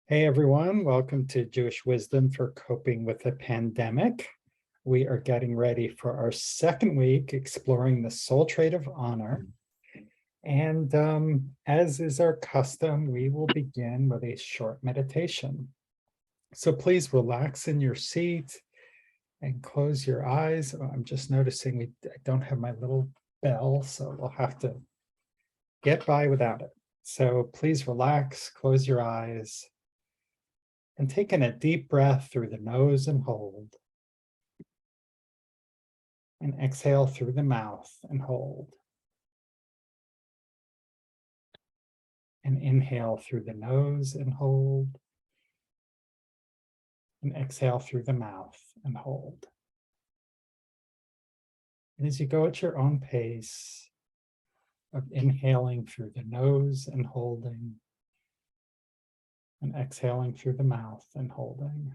Hey everyone, welcome to Jewish Wisdom for Coping with the Pandemic. We are getting ready for our second week exploring the soul trait of honor. And as is our custom, we will begin with a short meditation. So please relax in your seat and close your eyes. I'm just noticing I don't have my little bell, so we'll have to get by without it. So please relax, close your eyes. And take in a deep breath through the nose and hold. And exhale through the mouth and hold. And inhale through the nose and hold. And exhale through the mouth and hold. And as you go at your own pace of inhaling through the nose and holding, and exhaling through the mouth and holding.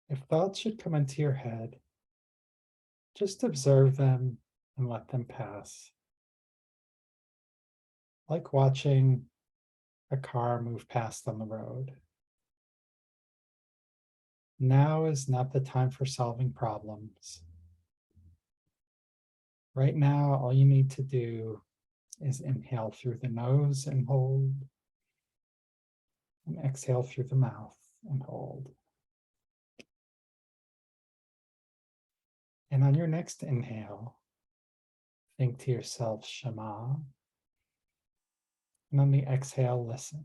If thoughts should come into your head, just observe them and let them pass. Like watching a car move past on the road. Now is not the time for solving problems. Right now, all you need to do is inhale through the nose and hold, and exhale through the mouth and hold. And on your next inhale, think to yourself, Shema. And on the exhale, listen.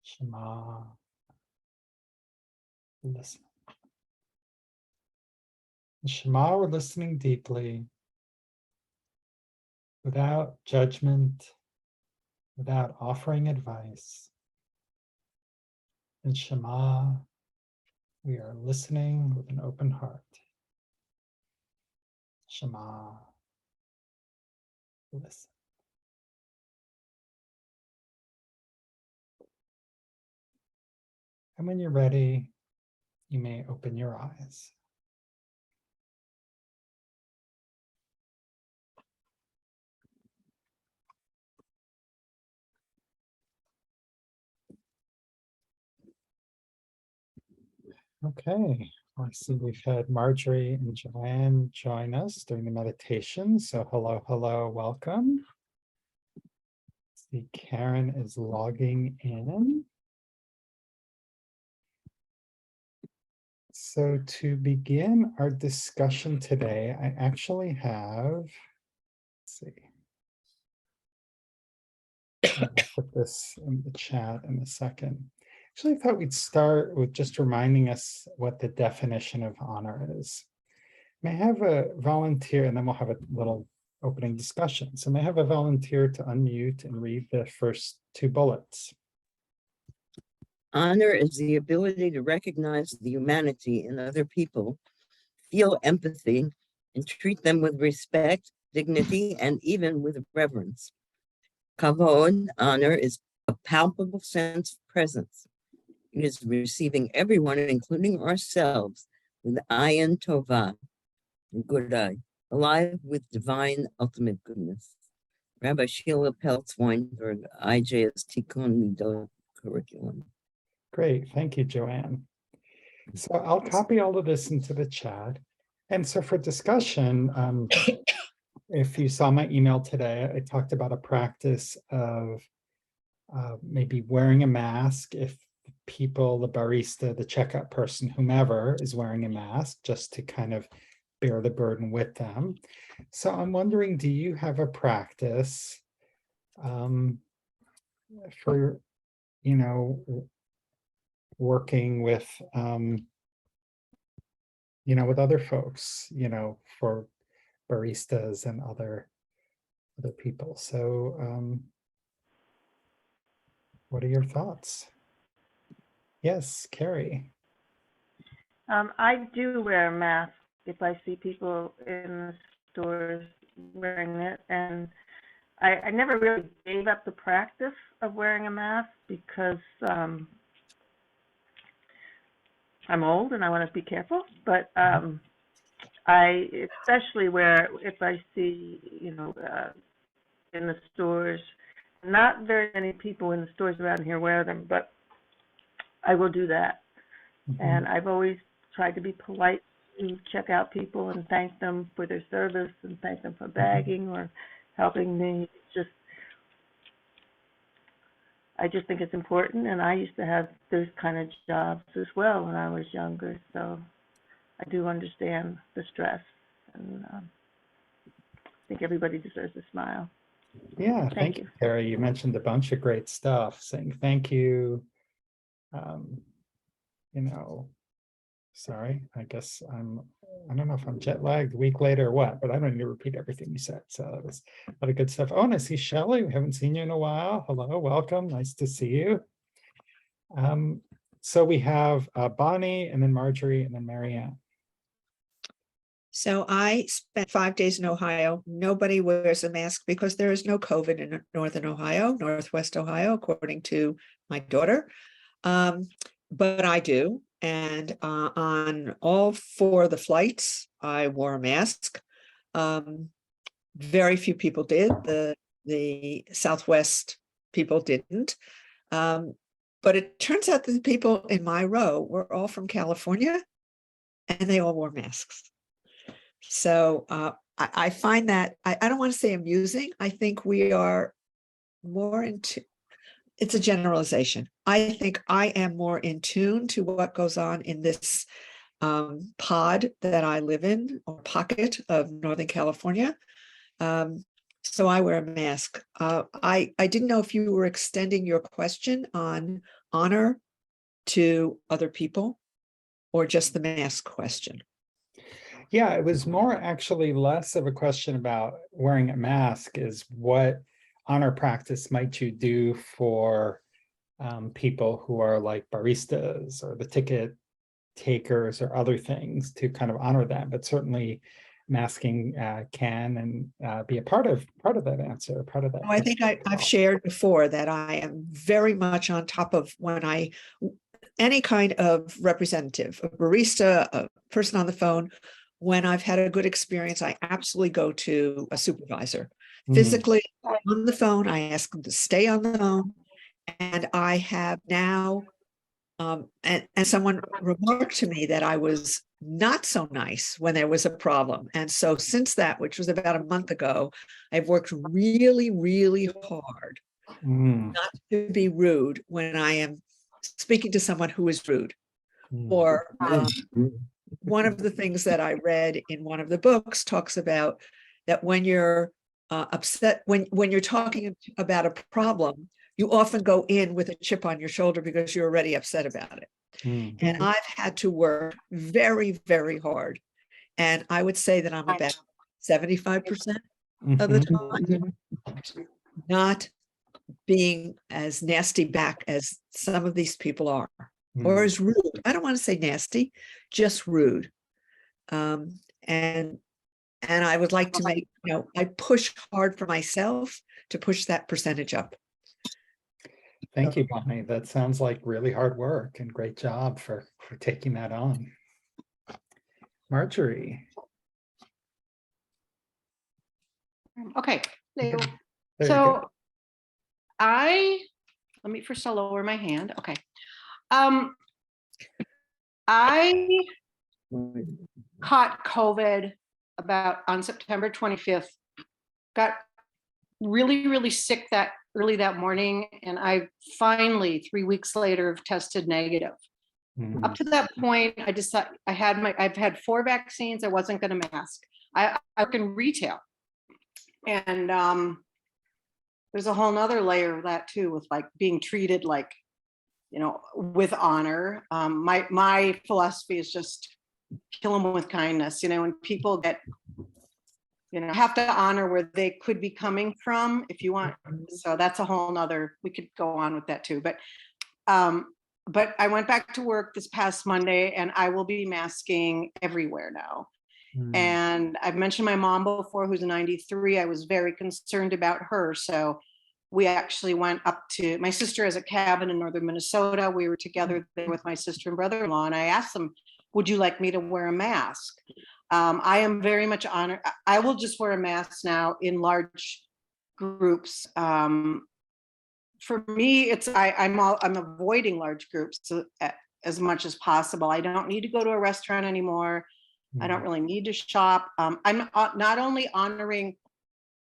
Shema, listen. In Shema, we're listening deeply, without judgment, without offering advice. In Shema, we are listening with an open heart. Shema, listen. And when you're ready, you may open your eyes. Okay, I see we've had Marjorie and Joanne join us during the meditation. So hello, hello, welcome. See, Karen is logging in. So to begin our discussion today, I actually have, let's see. I'll put this in the chat in a second. Actually, I thought we'd start with just reminding us what the definition of honor is. May I have a volunteer, and then we'll have a little opening discussion. So may I have a volunteer to unmute and read the first two bullets? Honor is the ability to recognize the humanity in other people, feel empathy, and treat them with respect, dignity, and even with reverence. Kavod, honor, is a palpable sense of presence. It is receiving everyone, including ourselves, with ayin tova, good eye, alive with divine ultimate goodness. Rabbi Sheila Peltz-Weinberg, IJS Tikkun Midot Curriculum. Great, thank you, Joanne. So I'll copy all of this into the chat. And so for discussion, if you saw my email today, I talked about a practice of maybe wearing a mask if people, the barista, the checkout person, whomever is wearing a mask, just to kind of bear the burden with them. So I'm wondering, do you have a practice for, working with, with other folks, for baristas and other people. So what are your thoughts? Yes, Carrie. I do wear a mask if I see people in the stores wearing it, and I never really gave up the practice of wearing a mask because I'm old and I want to be careful, but especially where if I see, in the stores, not very many people in the stores around here wear them, but I will do that. Mhm. And I've always tried to be polite to check out people and thank them for their service and thank them for bagging or helping me. I just think it's important, and I used to have those kind of jobs as well when I was younger, so I do understand the stress, and I think everybody deserves a smile. Yeah, Thank thank you, Carrie. You mentioned a bunch of great stuff, saying thank you. Um, you know, sorry, I guess I don't know if I'm jet lagged a week later or what, but I don't need to repeat everything you said. So that was a lot of good stuff. Oh, and I see Shelley. We haven't seen you in a while. Hello, welcome. Nice to see you. So we have Bonnie, and then Marjorie, and then Marianne. So I spent 5 days in Ohio. Nobody wears a mask because there is no COVID in Northern Ohio, Northwest Ohio, according to my daughter. But I do. And on all 4 of the flights, I wore a mask. Very few people did. The Southwest people didn't. But it turns out that the people in my row were all from California, and they all wore masks. So I find that, I don't want to say amusing. I think we are more into, it's a generalization. I think I am more in tune to what goes on in this pod that I live in, or pocket of Northern California. So I wear a mask. I didn't know if you were extending your question on honor to other people or just the mask question. Yeah, it was more actually less of a question about wearing a mask, is what honor practice might you do for people who are like baristas or the ticket takers or other things to kind of honor them. But certainly masking can and be a part of that answer, part of that. I think I've shared before that I am very much on top of any kind of representative, a barista, a person on the phone. When I've had a good experience, I absolutely go to a supervisor. Physically on the phone, I ask them to stay on the phone. And I have now, and someone remarked to me that I was not so nice when there was a problem. And so since that, which was about a month ago, I've worked really, really hard not to be rude when I am speaking to someone who is rude. Or one of the things that I read in one of the books talks about that when you're upset, when you're talking about a problem, you often go in with a chip on your shoulder because you're already upset about it. And I've had to work very, very hard. And I would say that I'm about 75% of the time not being as nasty back as some of these people are, or as rude. I don't want to say nasty, just rude. And I would like to make, I push hard for myself to push that percentage up. Thank you, Bonnie. That sounds like really hard work, and great job for taking that on. Marjorie. Okay, There you so let me first lower my hand. Okay. I caught COVID on September 25th, got really, really sick early that morning. And I finally, 3 weeks later, have tested negative. Up to that point, I decided I've had 4 vaccines. I wasn't going to mask. I work in retail. And there's a whole nother layer of that too, with like being treated like, with honor. My philosophy is just kill them with kindness. When people get, have to honor where they could be coming from if you want. So that's a whole nother, we could go on with that too. But I went back to work this past Monday, and I will be masking everywhere now. And I've mentioned my mom before, who's 93. I was very concerned about her. So we actually went up to, my sister has a cabin in northern Minnesota. We were together there with my sister and brother-in-law, and I asked them, would you like me to wear a mask? I am very much honored. I will just wear a mask now in large groups. For me, I'm avoiding large groups as much as possible. I don't need to go to a restaurant anymore. I don't really need to shop. I'm not only honoring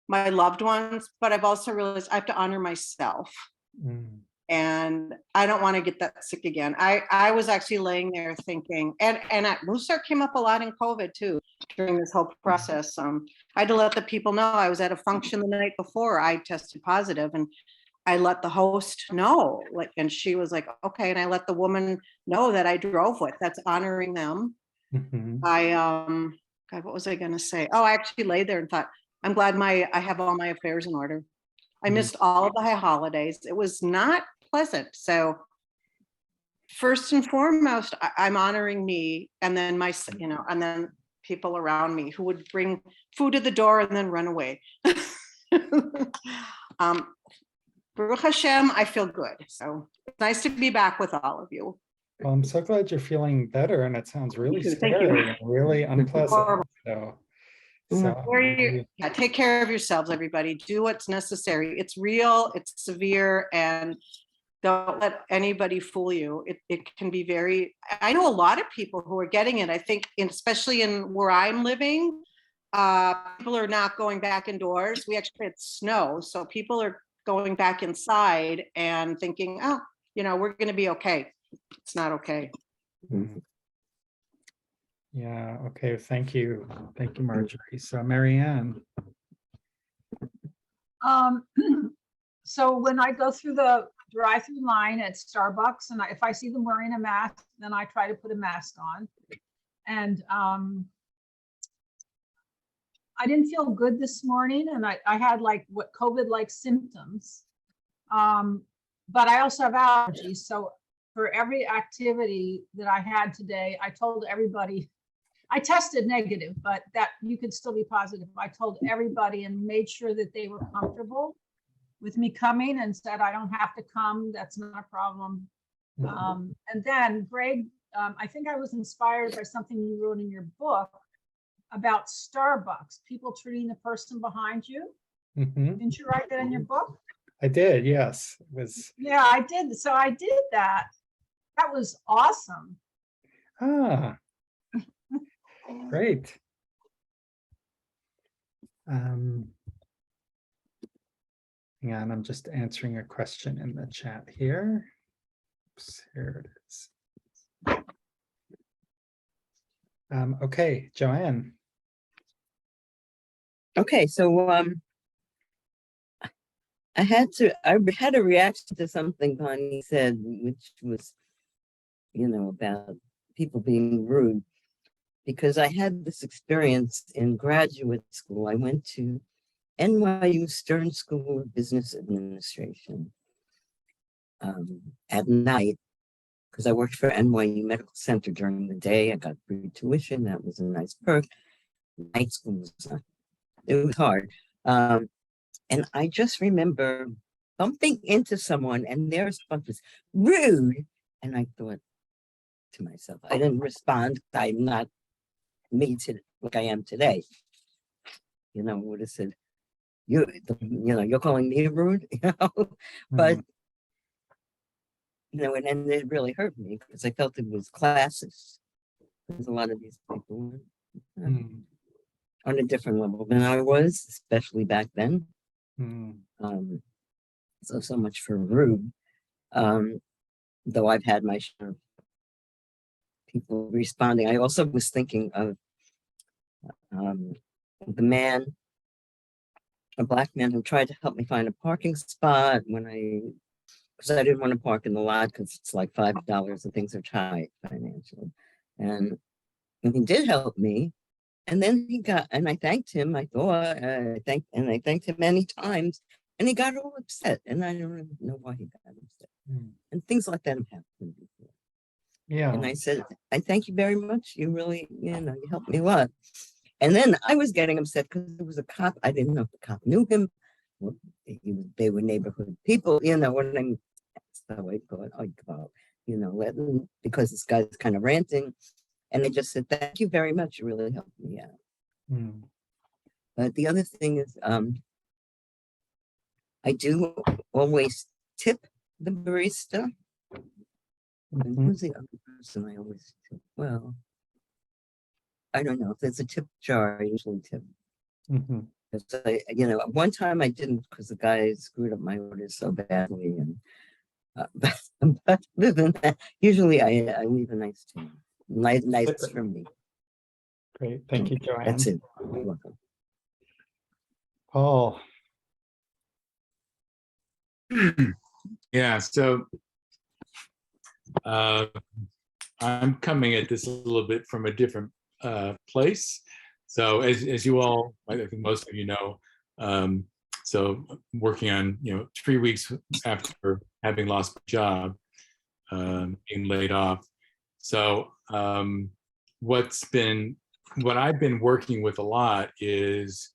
my loved ones, but I've also realized I have to honor myself. And I don't want to get that sick again. I was actually laying there thinking, and Mussar came up a lot in COVID too, during this whole process. I had to let the people know. I was at a function the night before I tested positive, and I let the host know, like, and she was like, okay. And I let the woman know that I drove with. That's honoring them. God, what was I going to say? Oh, I actually laid there and thought, I'm glad I have all my affairs in order. I missed all of the holidays. It was not pleasant. So first and foremost, I'm honoring me, and then and then people around me who would bring food to the door and then run away. Baruch Hashem, I feel good. So it's nice to be back with all of you. Well, I'm so glad you're feeling better, and it sounds really too. Thank you. scary and really unpleasant. Take care of yourselves, everybody. Do what's necessary. It's real, it's severe, and don't let anybody fool you. It can be I know a lot of people who are getting it. I think, especially in where I'm living, people are not going back indoors. We actually had snow, so people are going back inside and thinking, oh, we're going to be okay. It's not okay. Yeah. Okay. Thank you. Thank you, Marjorie. So Marianne. So when I go through the drive-through line at Starbucks, and if I see them wearing a mask, then I try to put a mask on. And I didn't feel good this morning, and I had like what COVID-like symptoms. But I also have allergies. So for every activity that I had today, I told everybody, I tested negative, but that you could still be positive. I told everybody and made sure that they were comfortable with me coming, and said, I don't have to come. That's not a problem. And then Greg, I think I was inspired by something you wrote in your book about Starbucks, people treating the person behind you. Didn't you write that in your book? I did, yes. It was. Yeah, I did. So I did that. That was awesome. Great. Hang on, I'm just answering a question in the chat here. Oops, here it is. Okay, Joanne. Okay, so I had a reaction to something Bonnie said, which was, about people being rude, because I had this experience in graduate school. I went to NYU Stern School of Business Administration at night, because I worked for NYU Medical Center during the day. I got free tuition. That was a nice perk. Night school was not, it was hard. And I just remember bumping into someone, and their response was rude. And I thought to myself, I didn't respond. I'm not me like I am today. Would have said, you're calling me rude, but and it really hurt me because I felt it was classist. There's a lot of these people on a different level than I was, especially back then. So much for rude. Though I've had my share of people responding. I also was thinking of a black man who tried to help me find a parking spot because I didn't want to park in the lot because it's like $5 and things are tight financially. And he did help me. And then I thanked him. I thanked him many times, and he got all upset. And I don't even know why he got upset. And things like that have happened before. Yeah. And I said, I thank you very much. You really, you helped me a lot. And then I was getting upset because there was a cop. I didn't know if the cop knew him. They were neighborhood people, what I mean. So I thought, because this guy's kind of ranting. And I just said, thank you very much. It really helped me out. Mm. But the other thing is, I do always tip the barista. And Mhm. who's the other person I always tip? Well, I don't know. If there's a tip jar, I usually tip. Mhm. So you know, one time I didn't because the guy screwed up my order so badly. And but other than that, usually I leave a nice tip. Nice for me. Great, thank you, That's Joanne. it. You're welcome. Paul. Yeah, so I'm coming at this a little bit from a different place. So as you all, I think most of you know, so working on 3 weeks after having lost my job, being laid off. So what I've been working with a lot is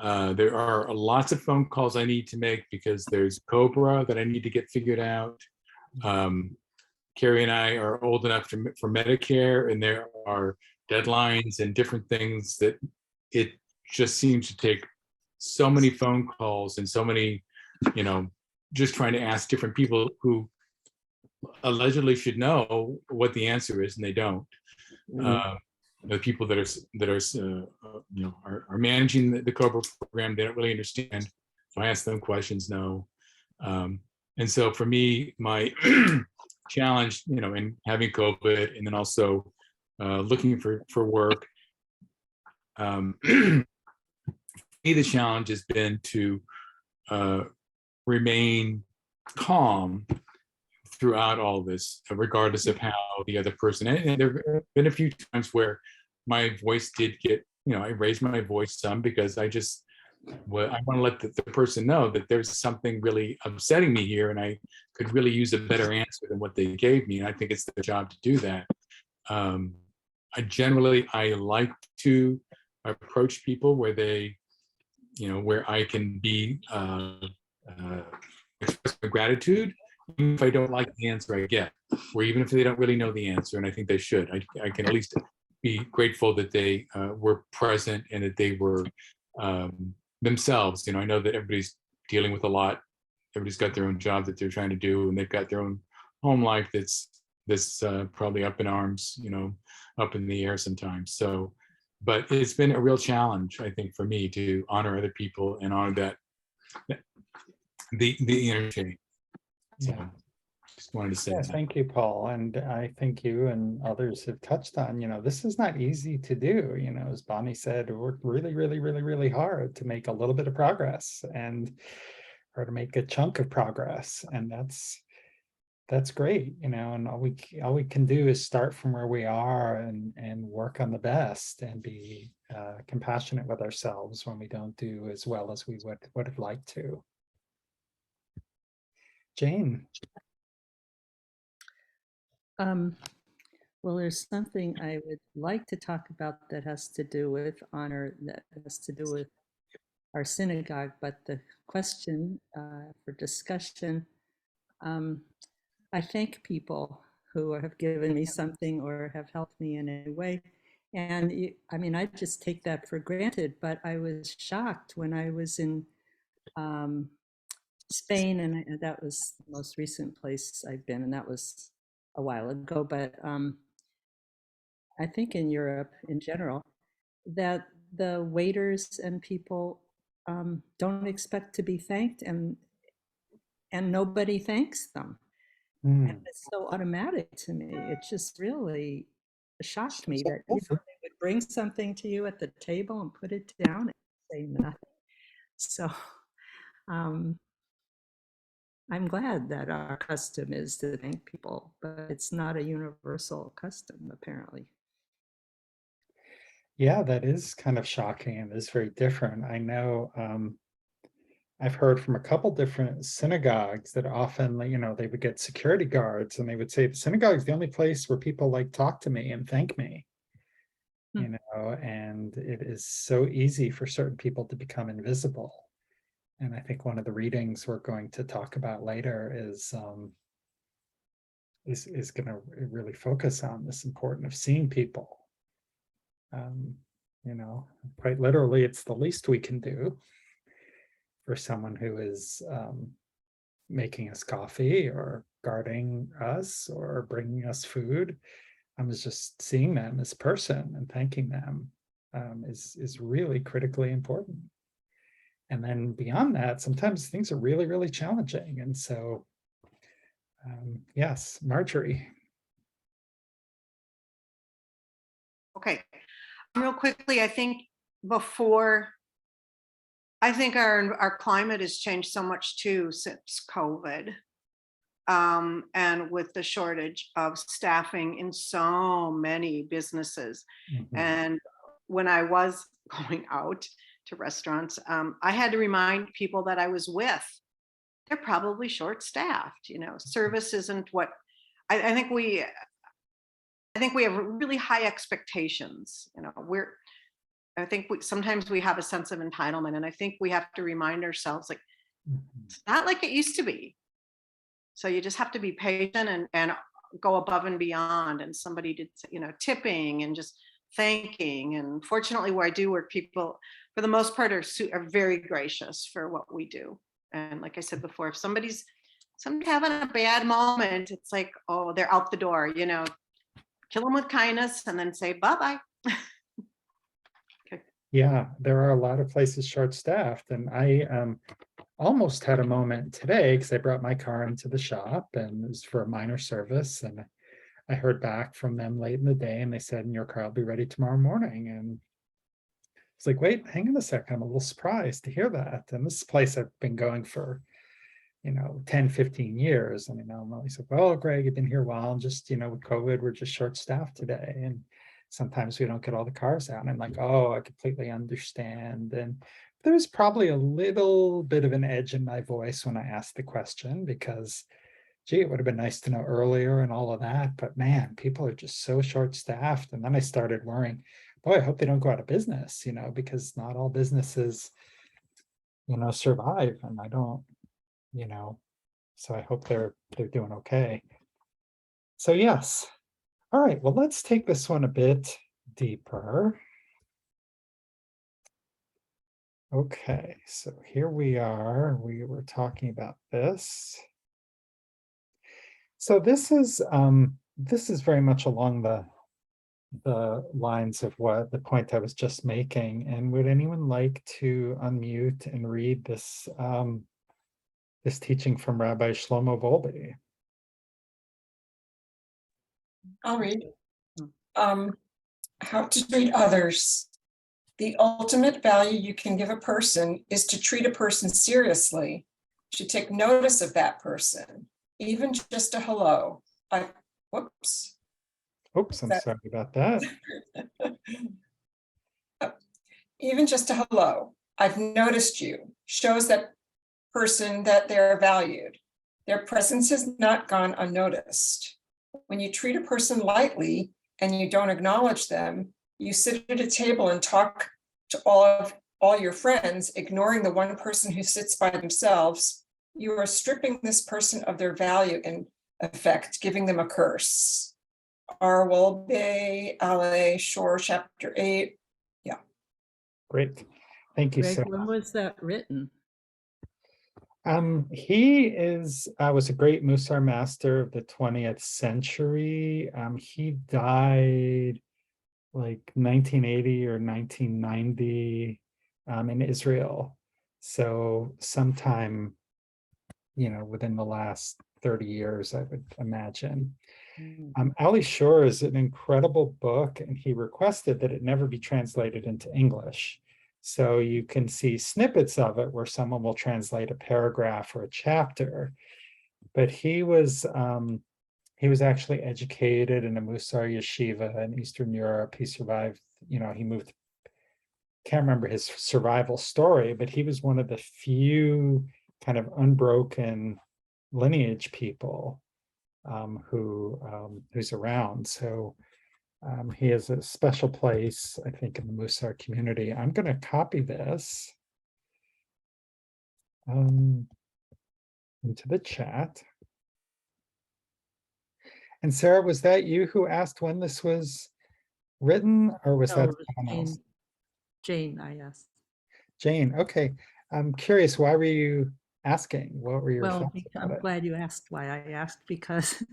there are lots of phone calls I need to make because there's Cobra that I need to get figured out. Carrie and I are old enough for Medicare, and there are deadlines and different things that it just seems to take so many phone calls and so many, just trying to ask different people who allegedly should know what the answer is, and they don't. The people that are managing the COBRA program, they don't really understand. So I ask them questions, no. And so for me, my challenge, in having COVID and then also looking for work, me, the challenge has been to remain calm throughout all this, regardless of how the other person. And there have been a few times where my voice did get, I raised my voice some because I want to let the person know that there's something really upsetting me here, and I could really use a better answer than what they gave me. And I think it's their job to do that. I like to approach people where they, where I can be express my gratitude, even if I don't like the answer I get, or even if they don't really know the answer, and I think they should. I can at least be grateful that they were present and that they were themselves. I know that everybody's dealing with a lot. Everybody's got their own job that they're trying to do, and they've got their own home life that's probably up in arms, up in the air sometimes. So, but it's been a real challenge, I think, for me to honor other people and honor the interchange. So, Yeah. just wanted to say Yeah, that. thank you, Paul. And I think you and others have touched on, this is not easy to do. As Bonnie said, work really, really, really, really hard to make a little bit of progress or to make a chunk of progress. And that's great, and all we can do is start from where we are and work on the best and be compassionate with ourselves when we don't do as well as we would have liked to. Jane. Well, there's something I would like to talk about that has to do with honor, that has to do with our synagogue, but the question for discussion, I thank people who have given me something or have helped me in any way. And I just take that for granted, but I was shocked when I was in Spain, and that was the most recent place I've been, and that was a while ago, but I think in Europe in general, that the waiters and people don't expect to be thanked, and nobody thanks them. And it's so automatic to me. It just really shocked me that they would bring something to you at the table and put it down and say nothing. So I'm glad that our custom is to thank people, but it's not a universal custom, apparently. Yeah, that is kind of shocking and is very different. I know I've heard from a couple different synagogues that often, they would get security guards and they would say the synagogue is the only place where people talk to me and thank me. And it is so easy for certain people to become invisible. And I think one of the readings we're going to talk about later is is going to really focus on this importance of seeing people. You know, quite literally, it's the least we can do for someone who is making us coffee or guarding us or bringing us food. I was just seeing them as person and thanking them is really critically important. And then beyond that, sometimes things are really, really challenging. And so, yes, Marjorie. Okay, real quickly, I think our climate has changed so much too since COVID. And with the shortage of staffing in so many businesses. Mhm. And when I was going out to restaurants, I had to remind people that I was with, they're probably short-staffed, you know, service isn't what, I think we have really high expectations, you know, sometimes we have a sense of entitlement, and I think we have to remind ourselves, like, Mhm. it's not like it used to be. So you just have to be patient and go above and beyond. And somebody did, you know, tipping and just thanking. And fortunately, where I do work, people, for the most part, are very gracious for what we do. And like I said before, if somebody's having a bad moment, it's like, oh, they're out the door, you know, kill them with kindness and then say bye-bye. Yeah, there are a lot of places short-staffed, and I almost had a moment today because I brought my car into the shop and it was for a minor service, and I heard back from them late in the day and they said, your car will be ready tomorrow morning. And it's like, wait, hang on a second, I'm a little surprised to hear that. And this is a place I've been going for, you know, 10, 15 years. And, you know, I'm always like, well, Greg, you've been here a while, and just, you know, with COVID, we're just short-staffed today. And sometimes we don't get all the cars out. And I'm like, oh, I completely understand. And there's probably a little bit of an edge in my voice when I asked the question, because, gee, it would have been nice to know earlier and all of that. But man, people are just so short-staffed. And then I started worrying, boy, I hope they don't go out of business, you know, because not all businesses, you know, survive. And I don't, you know, so I hope they're doing okay. So yes. All right, well, let's take this one a bit deeper. Okay, so here we are. We were talking about this. So this is very much along the lines of what the point I was just making. And would anyone like to unmute and read this this teaching from Rabbi Shlomo Volbe? I'll read. How to treat others. The ultimate value you can give a person is to treat a person seriously, to take notice of that person, even just a hello. Whoops. Oops, I'm sorry about that. Even just a hello. I've noticed you. Shows that person that they're valued. Their presence has not gone unnoticed. When you treat a person lightly and you don't acknowledge them, you sit at a table and talk to all your friends, ignoring the one person who sits by themselves. You are stripping this person of their value, in effect, giving them a curse. R. Wolbe, Ale, Shore, chapter 8. Yeah. Great. Thank you Greg, so when much. was that written? He was a great Mussar master of the 20th century. He died like 1980 or 1990 in Israel. So sometime, you know, within the last 30 years, I would imagine. Ali Shore is an incredible book, and he requested that it never be translated into English. So you can see snippets of it where someone will translate a paragraph or a chapter. But he was actually educated in a Mussar yeshiva in Eastern Europe. He survived, you know, he moved, can't remember his survival story, but he was one of the few kind of unbroken lineage people who's around. So he has a special place, I think, in the Mussar community. I'm going to copy this into the chat. And Sarah, was that you who asked when this was written, or was No, that it was someone else? Jane, I asked. Jane, okay. I'm curious, why were you asking? What were your Well, thoughts about I'm it? glad you asked why I asked, because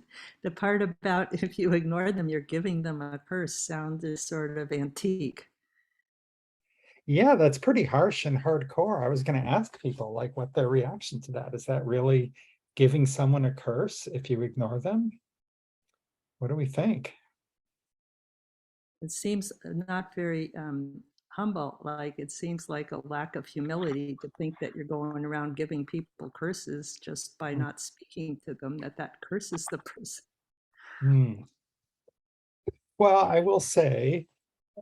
the part about if you ignore them, you're giving them a curse sounds sort of antique. Yeah, that's pretty harsh and hardcore. I was going to ask people like what their reaction to that. Is that really giving someone a curse if you ignore them? What do we think? It seems not very humble, like it seems like a lack of humility to think that you're going around giving people curses just by not speaking to them, that curses the person. Hmm. Well, I will say,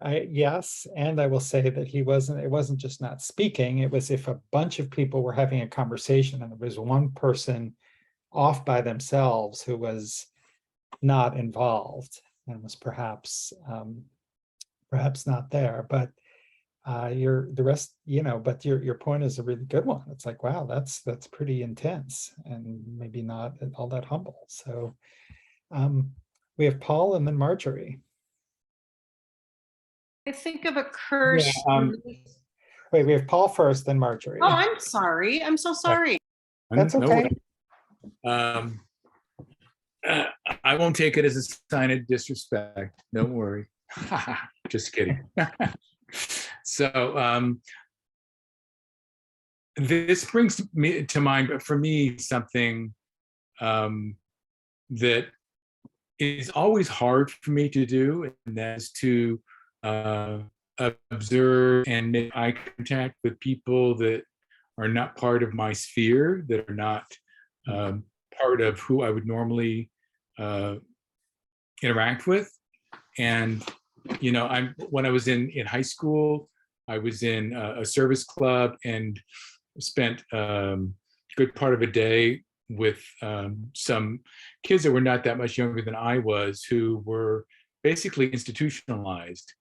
yes, and I will say that it wasn't just not speaking, it was if a bunch of people were having a conversation and there was one person off by themselves who was not involved and was perhaps not there, but the rest, but your point is a really good one. It's like, wow, that's pretty intense and maybe not all that humble. So we have Paul and then Marjorie. I think of a Yeah, curse. wait, we have Paul first, then Marjorie. Oh, I'm sorry. I'm so sorry. That's No okay. worries. I won't take it as a sign of disrespect. Don't worry. Just kidding. So this brings me to mind, but for me, something that is always hard for me to do, and that is to observe and make eye contact with people that are not part of my sphere, that are not part of who I would normally interact with. And when I was in high school, I was in a service club and spent a good part of a day with some kids that were not that much younger than I was, who were basically institutionalized.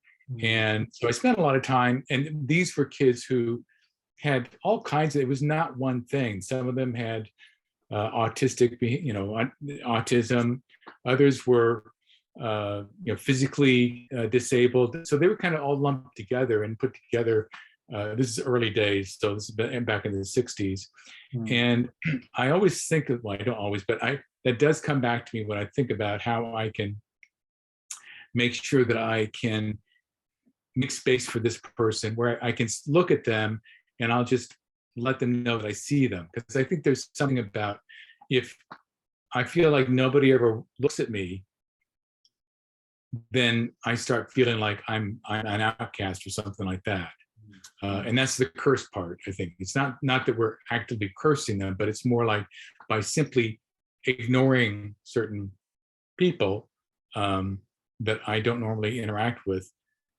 And so I spent a lot of time, and these were kids who had all kinds of, it was not one thing. Some of them had autistic, autism. Others were, physically disabled. So they were kind of all lumped together and put together. This is early days, so this has been back in the 60s. And I always think of, well, I don't always, but that does come back to me when I think about how I can make sure that I can make space for this person, where I can look at them and I'll just let them know that I see them. Because I think there's something about, if I feel like nobody ever looks at me, then I start feeling like I'm an outcast or something like that. And that's the curse part, I think. It's not that we're actively cursing them, but it's more like by simply ignoring certain people that I don't normally interact with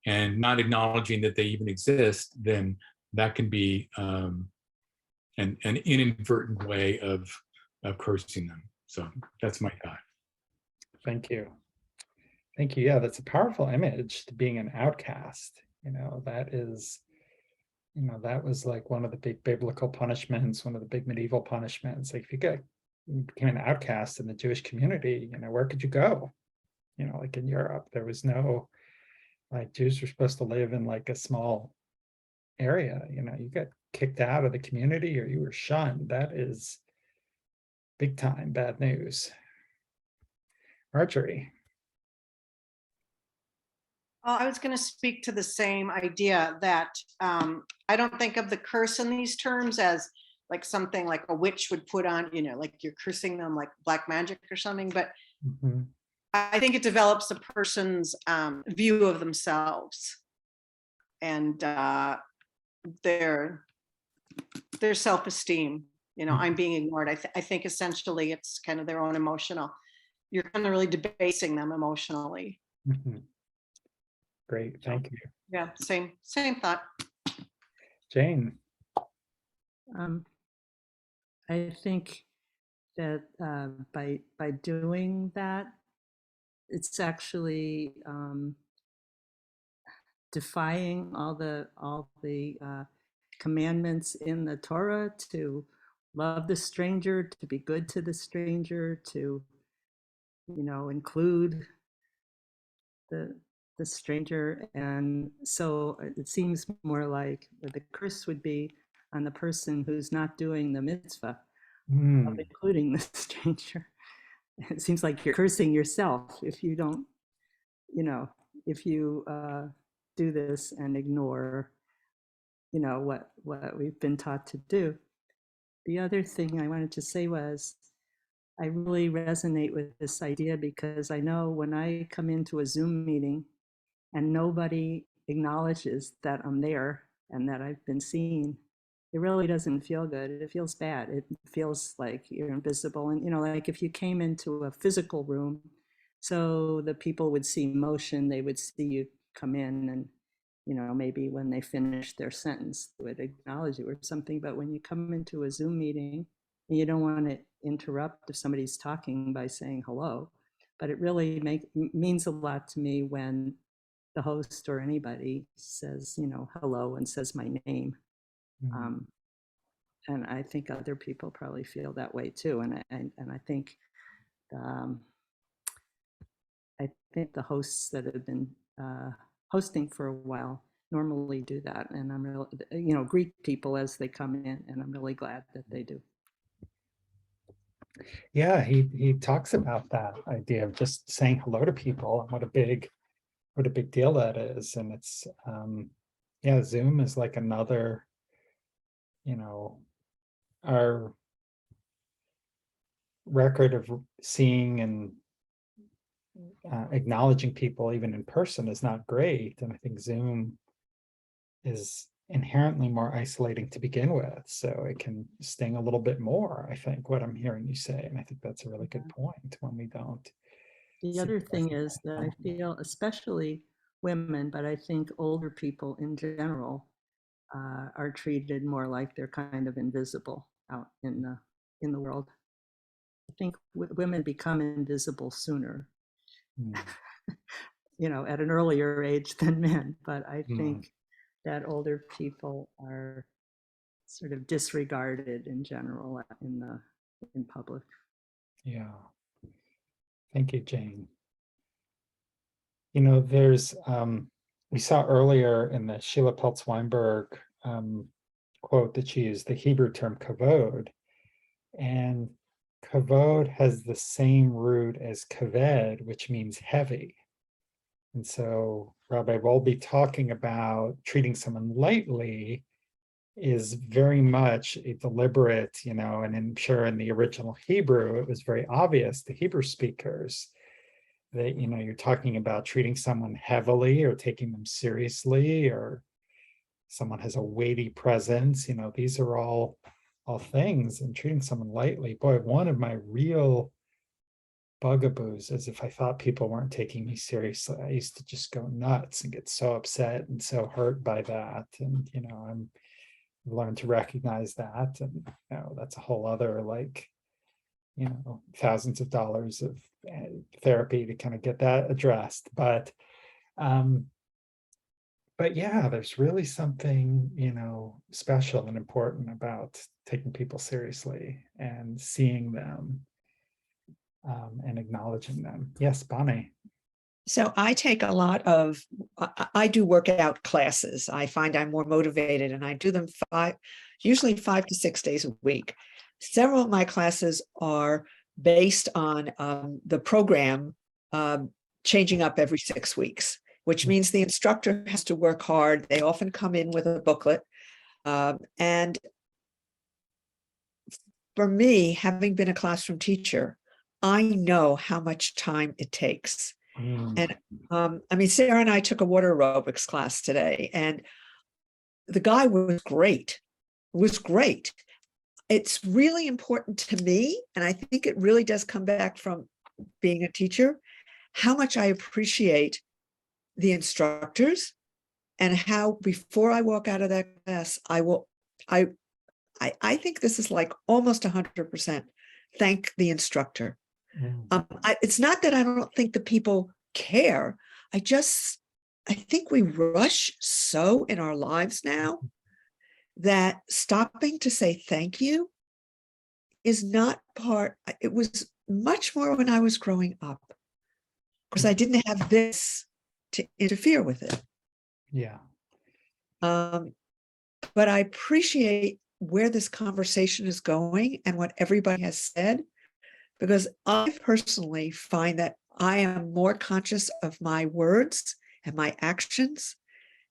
and not acknowledging that they even exist, then that can be an inadvertent way of cursing them. So that's my thought. Thank you. Thank you. Yeah, that's a powerful image, to being an outcast. That is, that was like one of the big biblical punishments, one of the big medieval punishments. Like if you became an outcast in the Jewish community, where could you go? Like in Europe, there was no, like, Jews were supposed to live in like a small area. You got kicked out of the community or you were shunned. That is big time bad news. Marjorie. I was going to speak to the same idea that I don't think of the curse in these terms as like something like a witch would put on, like you're cursing them like black magic or something. But I think it develops a person's view of themselves and their self-esteem. I'm being ignored. I think essentially it's kind of their own emotional. You're kind of really debasing them emotionally. Great, thank you. Yeah, same thought. Jane. I think that by doing that, it's actually defying all the commandments in the Torah to love the stranger, to be good to the stranger, to include the stranger. And so it seems more like the curse would be on the person who's not doing the mitzvah of including the stranger. It seems like you're cursing yourself if you don't, if you do this and ignore, what we've been taught to do. The other thing I wanted to say was, I really resonate with this idea because I know when I come into a Zoom meeting and nobody acknowledges that I'm there and that I've been seen, it really doesn't feel good. It feels bad. It feels like you're invisible. And, like if you came into a physical room, so the people would see motion, they would see you come in and, maybe when they finish their sentence, they would acknowledge you or something. But when you come into a Zoom meeting, and you don't want to interrupt if somebody's talking by saying hello, but it really means a lot to me when the host or anybody says, hello and says my name. And I think other people probably feel that way too. And I think the hosts that have been hosting for a while normally do that. And I'm really, greet people as they come in, and I'm really glad that they do. Yeah, he talks about that idea of just saying hello to people and what a big deal that is. And it's Zoom is like another, our record of seeing and acknowledging people even in person is not great. And I think Zoom is inherently more isolating to begin with, so it can sting a little bit more, I think, what I'm hearing you say. And I think that's a really good point when we don't. The other thing is that I feel, especially women, but I think older people in general are treated more like they're kind of invisible out in the world. I think women become invisible sooner, at an earlier age than men. But I think that older people are sort of disregarded in general in public. Yeah. Thank you, Jane. There's we saw earlier in the Sheila Peltz Weinberg quote that she used the Hebrew term kavod, and kavod has the same root as kaved, which means heavy. And so Rabbi Wolbe talking about treating someone lightly is very much a deliberate, and I'm sure in the original Hebrew, it was very obvious to Hebrew speakers that, you're talking about treating someone heavily or taking them seriously, or someone has a weighty presence. These are all things, and treating someone lightly. Boy, one of my real bugaboos is if I thought people weren't taking me seriously. I used to just go nuts and get so upset and so hurt by that. And, I'm learned to recognize that. And, that's a whole other, thousands of dollars of therapy to kind of get that addressed. But yeah, there's really something, special and important about taking people seriously and seeing them and acknowledging them. Yes, Bonnie. So I take a lot of, I do workout classes. I find I'm more motivated, and I do them usually 5 to 6 days a week. Several of my classes are based on the program changing up every 6 weeks, which means the instructor has to work hard. They often come in with a booklet. And for me, having been a classroom teacher, I know how much time it takes. And Sarah and I took a water aerobics class today, and the guy was great. It's really important to me, and I think it really does come back from being a teacher, how much I appreciate the instructors, and how before I walk out of that class, I think this is like almost 100% thank the instructor. It's not that I don't think the people care. I think we rush so in our lives now that stopping to say thank you is not part. It was much more when I was growing up, because I didn't have this to interfere with it. Yeah. But I appreciate where this conversation is going and what everybody has said, because I personally find that I am more conscious of my words and my actions,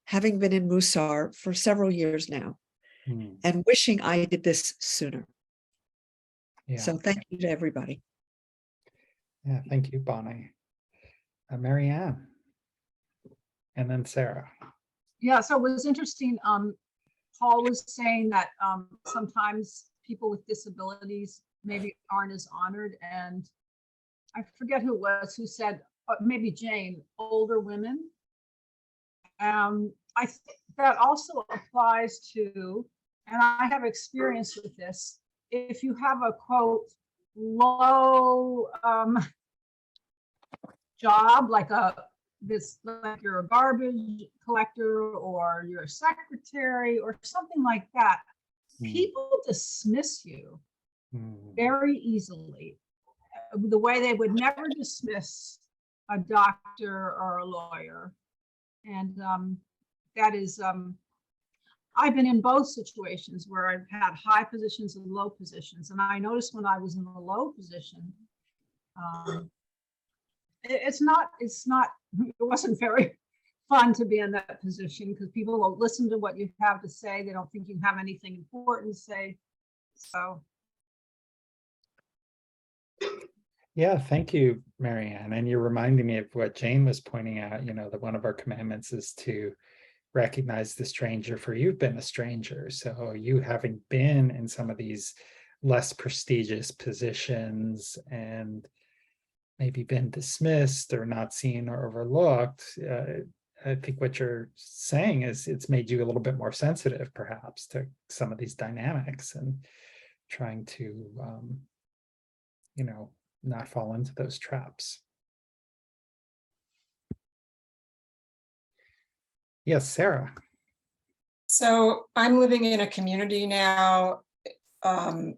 having been in Mussar for several years now, and wishing I did this sooner. Yeah. So thank you to everybody. Yeah. Thank you, Bonnie. Marianne. And then Sarah. Yeah, so it was interesting. Paul was saying that sometimes people with disabilities maybe aren't as honored, and I forget who it was who said, maybe Jane, older women. I think that also applies to, and I have experience with this, if you have a quote low job, like like you're a garbage collector or you're a secretary or something like that, people dismiss you very easily, the way they would never dismiss a doctor or a lawyer. And that is, I've been in both situations where I've had high positions and low positions. And I noticed when I was in the low position, it wasn't very fun to be in that position, because people won't listen to what you have to say. They don't think you have anything important to say. So. Yeah, thank you, Marianne. And you're reminding me of what Jane was pointing out, that one of our commandments is to recognize the stranger, for you've been a stranger. So you having been in some of these less prestigious positions and maybe been dismissed or not seen or overlooked, I think what you're saying is it's made you a little bit more sensitive, perhaps, to some of these dynamics and trying to, not fall into those traps. Yes, Sarah. So I'm living in a community now, and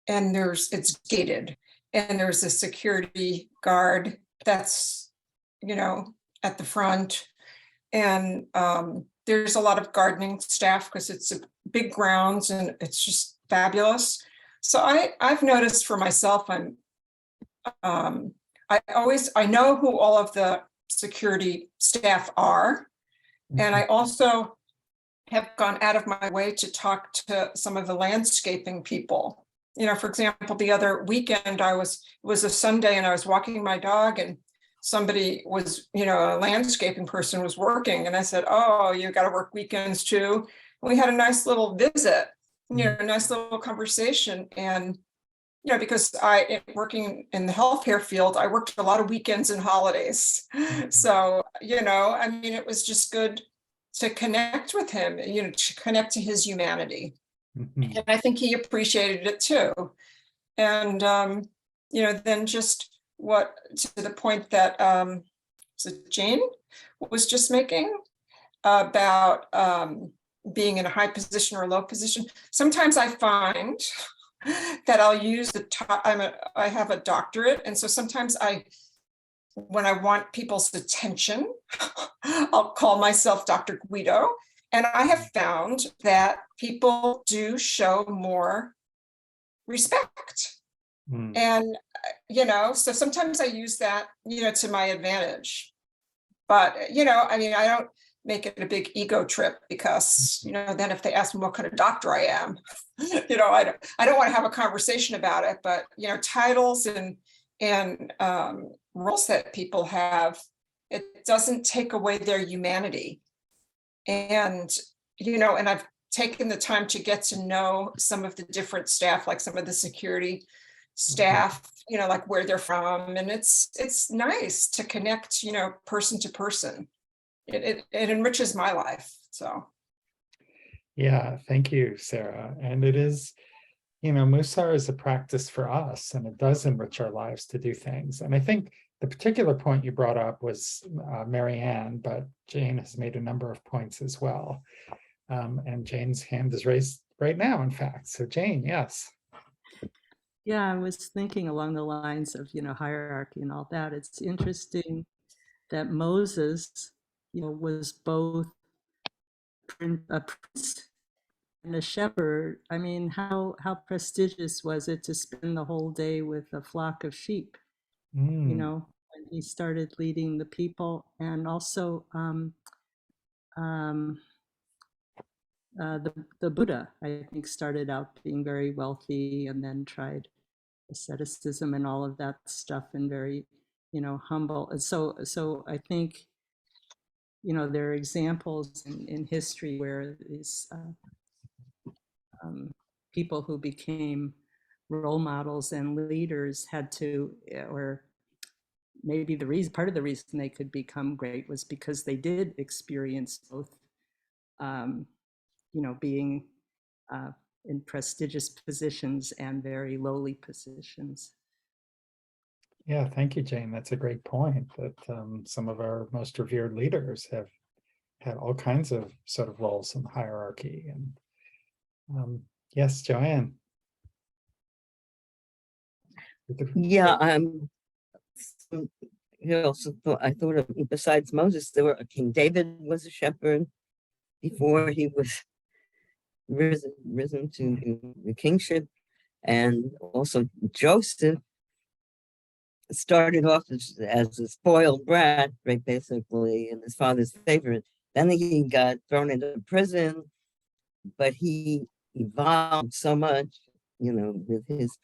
it's gated, and there's a security guard that's, at the front, and there's a lot of gardening staff because it's a big grounds and it's just fabulous. So I've noticed for myself, I know who all of the security staff are. And I also have gone out of my way to talk to some of the landscaping people. For example, the other weekend it was a Sunday and I was walking my dog and somebody was, a landscaping person was working. And I said, oh, you got to work weekends too. And we had a nice little visit, a nice little conversation. And, because working in the healthcare field, I worked a lot of weekends and holidays. So, it was just good to connect with him, to connect to his humanity. And I think he appreciated it too. And, then just to the point that Jane was just making about being in a high position or a low position. Sometimes I find that I'll use I have a doctorate. And so sometimes when I want people's attention, I'll call myself Dr. Guido. And I have found that people do show more respect. And, so sometimes I use that, to my advantage. But, I don't make it a big ego trip because, then if they ask me what kind of doctor I am, I don't want to have a conversation about it. But, titles and roles that people have, it doesn't take away their humanity. And, and I've taken the time to get to know some of the different staff, like some of the security staff, like where they're from. And it's nice to connect, person to person. It enriches my life. So. Yeah, thank you, Sarah. And it is, Mussar is a practice for us, and it does enrich our lives to do things. And I think the particular point you brought up was Marianne, but Jane has made a number of points as well. And Jane's hand is raised right now, in fact. So Jane, yes. Yeah, I was thinking along the lines of, hierarchy and all that. It's interesting that Moses, was both a priest and a shepherd. I mean, how prestigious was it to spend the whole day with a flock of sheep, Mm, when he started leading the people. And also um, the Buddha, I think, started out being very wealthy and then tried asceticism and all of that stuff and very, humble. And so I think, there are examples in history where these people who became role models and leaders had to, or maybe part of the reason they could become great was because they did experience both, um, being in prestigious positions and very lowly positions. yeah, thank you, Jane. That's a great point that some of our most revered leaders have had all kinds of sort of roles in hierarchy. And yes, Joanne. You could- Yeah, I thought of, besides Moses, King David was a shepherd before he was risen to the kingship, and also Joseph started off as a spoiled brat, right, basically, and his father's favorite. Then he got thrown into prison, but he evolved so much, with his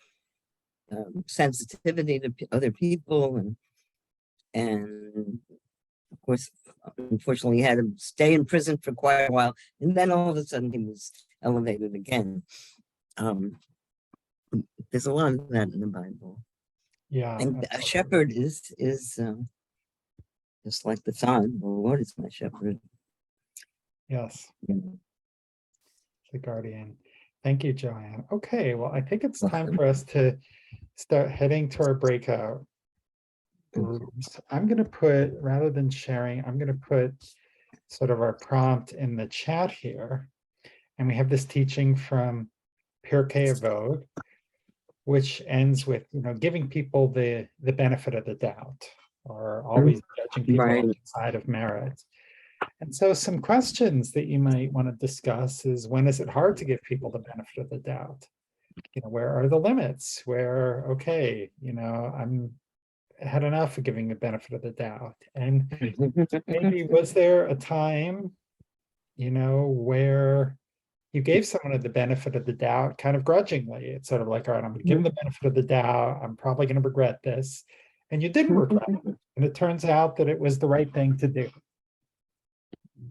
sensitivity to other people, and of course, unfortunately, he had to stay in prison for quite a while, and then all of a sudden he was elevated again. There's a lot of that in the Bible, Yeah, and a absolutely. shepherd is just like the son. The Lord is my shepherd. Yes, You know. the guardian. Thank you, Joanne. Okay, well, I think it's time Welcome. for us to start heading to our breakout groups. I'm going to put, rather than sharing, I'm going to put sort of our prompt in the chat here. And we have this teaching from Pirkei Avot, which ends with, giving people the benefit of the doubt, or always judging people Right. outside of merit. And so some questions that you might want to discuss is, when is it hard to give people the benefit of the doubt? Where are the limits? Where, okay, I'm had enough of giving the benefit of the doubt. And maybe was there a time, where you gave someone the benefit of the doubt kind of grudgingly? It's sort of like, all right, I'm going to give them the benefit of the doubt. I'm probably going to regret this. And you didn't regret it. And it turns out that it was the right thing to do.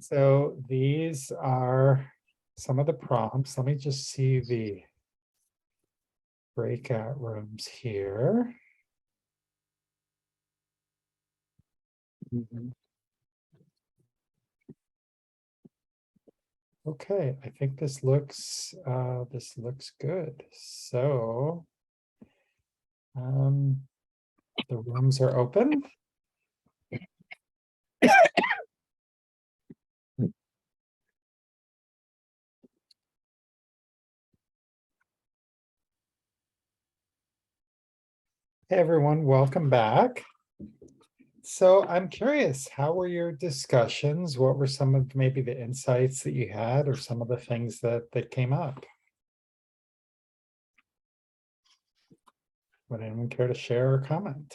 So these are some of the prompts. Let me just see the breakout rooms here. Okay, I think this looks good. So the rooms are open. Hey everyone, welcome back. So I'm curious, how were your discussions? What were some of maybe the insights that you had, or some of the things that came up? Would anyone care to share or comment?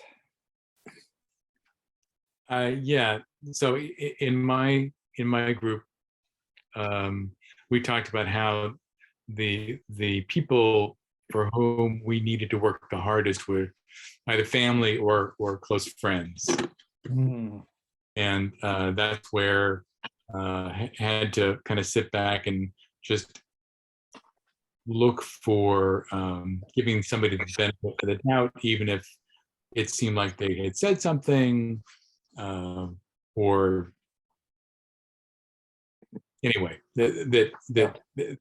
Yeah. So in my group, we talked about how the people for whom we needed to work the hardest were either family or close friends. And that's where had to kind of sit back and just look for giving somebody the benefit of the doubt, even if it seemed like they had said something, or anyway, that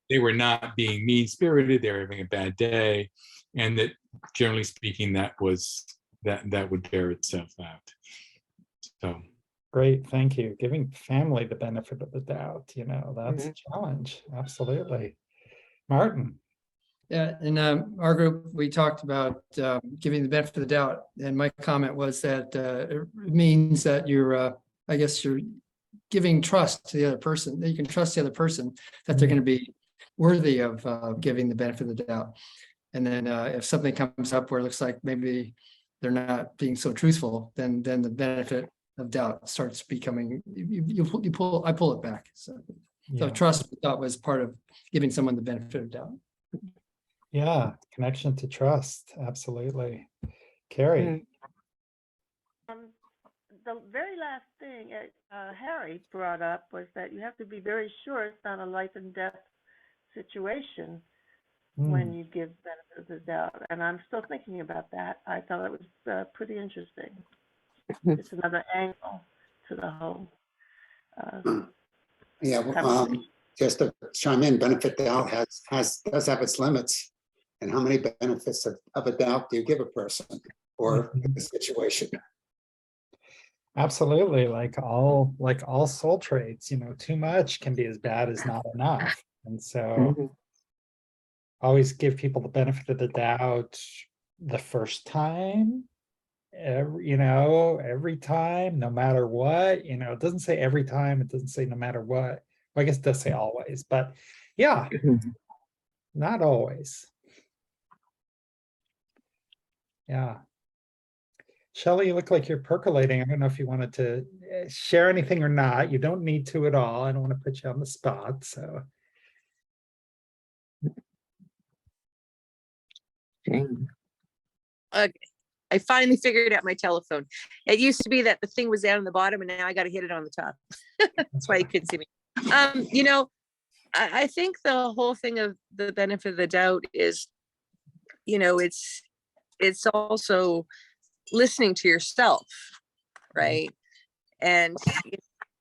they were not being mean-spirited, they were having a bad day, and that generally speaking, that would bear itself out. So Great, thank you. Giving family the benefit of the doubt, that's a challenge. Absolutely. Martin. Yeah, in our group, we talked about giving the benefit of the doubt, and my comment was that it means that you're, I guess you're giving trust to the other person, that you can trust the other person, that they're going to be worthy of giving the benefit of the doubt. And then if something comes up where it looks like maybe they're not being so truthful, then the benefit of doubt starts becoming, I pull it back. So Yeah. trust, I thought, was part of giving someone the benefit of doubt. Yeah, connection to trust, absolutely. Carrie, The very last thing Harry brought up was that you have to be very sure it's not a life and death situation when you give benefit of the doubt. And I'm still thinking about that. I thought it was pretty interesting. It's another angle to the whole Yeah, well, conversation. just to chime in, benefit doubt does have its limits. And how many benefits of a doubt do you give a person or a situation? absolutely, like all soul traits, too much can be as bad as not enough. And so always give people the benefit of the doubt the first time, every time, no matter what. It doesn't say every time, it doesn't say no matter what. Well, I guess it does say always, but yeah, not always. Yeah. Shelley, you look like you're percolating. I don't know if you wanted to share anything or not. You don't need to at all. I don't want to put you on the spot. So Okay. I finally figured out my telephone. It used to be that the thing was down on the bottom, and now I got to hit it on the top. That's why you couldn't see me. I think the whole thing of the benefit of the doubt is, it's also listening to yourself, right? And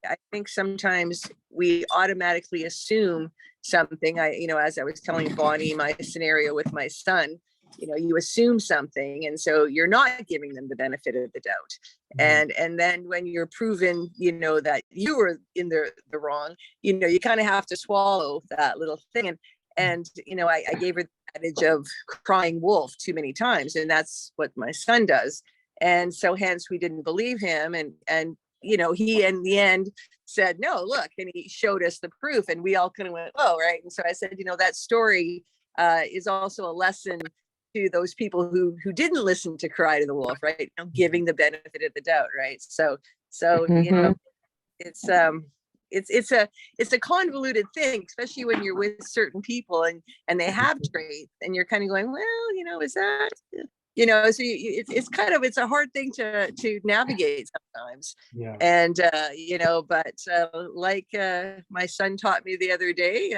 I think sometimes we automatically assume something. As I was telling Bonnie my scenario with my son, you assume something, and so you're not giving them the benefit of the doubt. And then when you're proven, that you were in the wrong, you kind of have to swallow that little thing. And I gave her the adage of crying wolf too many times, and that's what my son does. And so hence we didn't believe him, and he in the end said, no, look, and he showed us the proof, and we all kind of went, oh, right. And so I said, that story is also a lesson to those people who didn't listen to Cry to the Wolf, right? Giving the benefit of the doubt, right? So it's a convoluted thing, especially when you're with certain people and they have traits, and you're kind of going, well, is that, so it's a hard thing to navigate sometimes. yeah. And but like my son taught me the other day,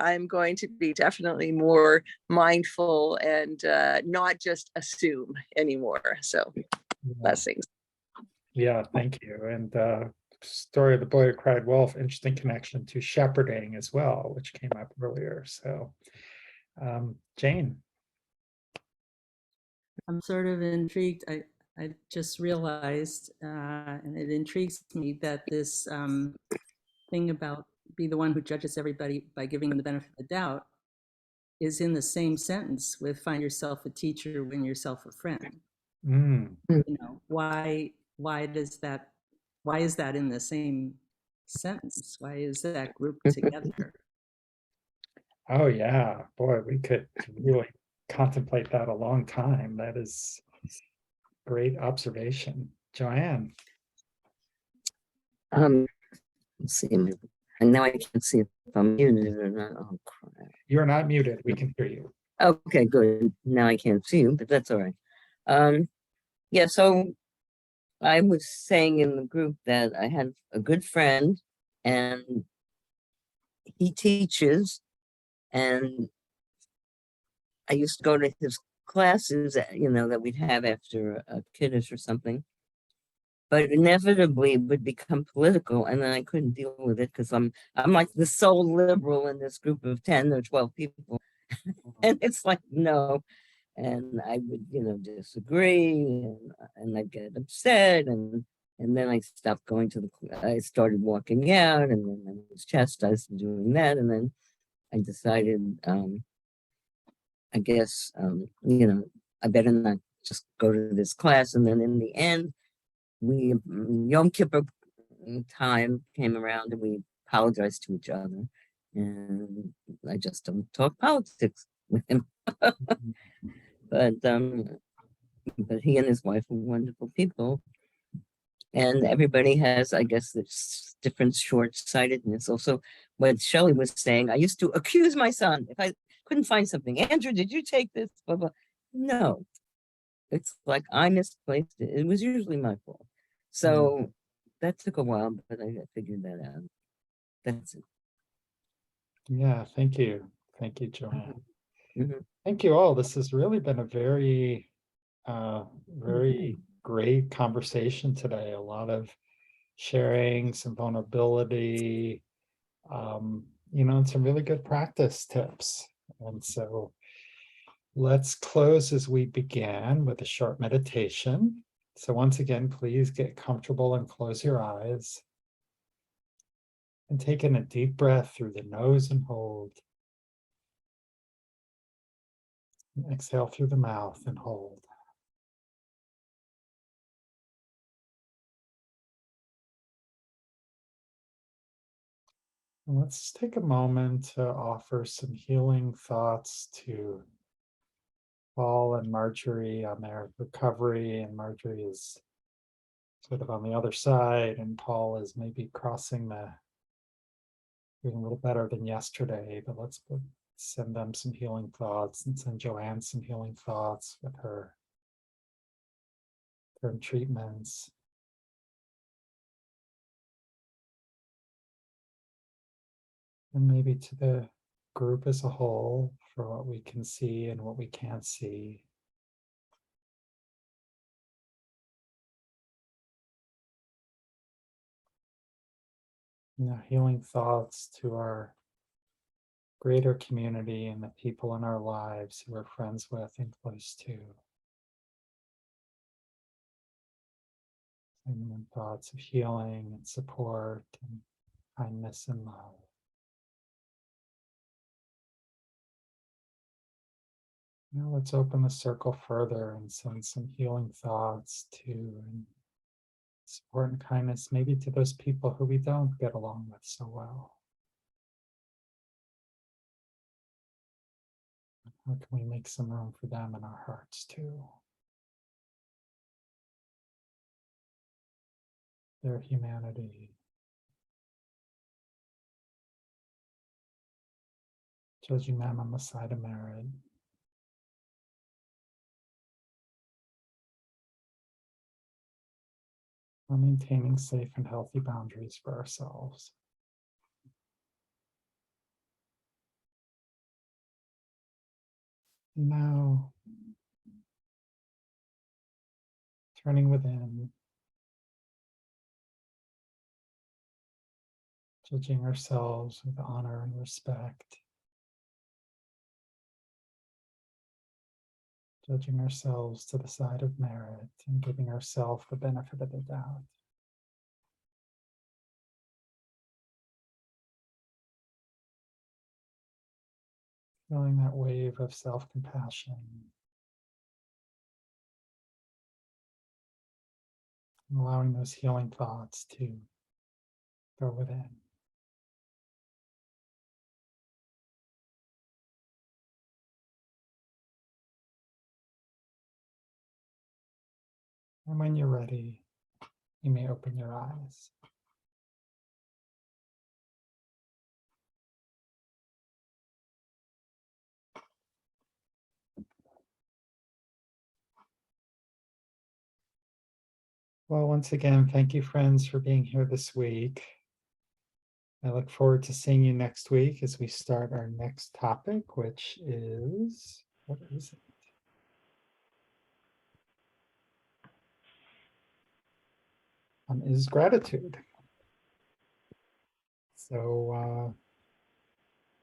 I'm going to be definitely more mindful and not just assume anymore. So blessings. Yeah, thank you. And story of the boy who cried wolf, interesting connection to shepherding as well, which came up earlier. So Jane. I'm sort of intrigued. I just realized, and it intrigues me, that this thing about be the one who judges everybody by giving them the benefit of the doubt is in the same sentence with find yourself a teacher, win yourself a friend. Why is that in the same sentence? Why is that grouped together? Oh yeah, boy, we could really contemplate that a long time. That is great observation. Joanne. Let's see, and now I can't see if I'm muted or not. Oh crap. You're not muted. We can hear you. Okay, good. Now I can't see you, but that's all right. Yeah, so I was saying in the group that I had a good friend and he teaches, and I used to go to his classes, that we'd have after a kiddush or something. But inevitably it would become political, and then I couldn't deal with it because I'm like the sole liberal in this group of 10 or 12 people. And it's like, no. And I would, disagree, and I'd get upset, and then I stopped going to I started walking out, and then I was chastised for doing that, and then I decided I guess, I better not just go to this class. And then in the end, Yom Kippur time came around and we apologized to each other. And I just don't talk politics with him. But he and his wife are wonderful people. And everybody has, I guess, this different short-sightedness. Also, what Shelley was saying, I used to accuse my son if I couldn't find something. Andrew, did you take this? Blah, blah. No, it's like I misplaced it. It was usually my fault. So that took a while, but I figured that out. That's it. Yeah, thank you. Thank you, Joanne. Mhm. Thank you all. This has really been a very, very great conversation today. A lot of sharing, some vulnerability, and some really good practice tips. And so let's close as we began with a short meditation. So once again, please get comfortable and close your eyes. And take in a deep breath through the nose and hold. And exhale through the mouth and hold. And let's take a moment to offer some healing thoughts to Paul and Marjorie on their recovery. And Marjorie is sort of on the other side, and Paul is maybe doing a little better than yesterday. But let's send them some healing thoughts and send Joanne some healing thoughts with her current treatments. And maybe to the group as a whole for what we can see and what we can't see. Healing thoughts to our greater community and the people in our lives who we're friends with and close to. Sending them thoughts of healing and support and kindness and love. Now let's open the circle further and send some healing thoughts to and support and kindness maybe to those people who we don't get along with so well. How can we make some room for them in our hearts too? Their humanity. Judging them on the side of merit. While maintaining safe and healthy boundaries for ourselves. Now, turning within, judging ourselves with honor and respect, judging ourselves to the side of merit and giving ourselves the benefit of the doubt. Feeling that wave of self-compassion. And allowing those healing thoughts to go within. And when you're ready, you may open your eyes. Well, once again, thank you, friends, for being here this week. I look forward to seeing you next week as we start our next topic, which is, what is it? Is gratitude. So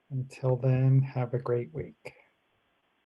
until then, have a great week.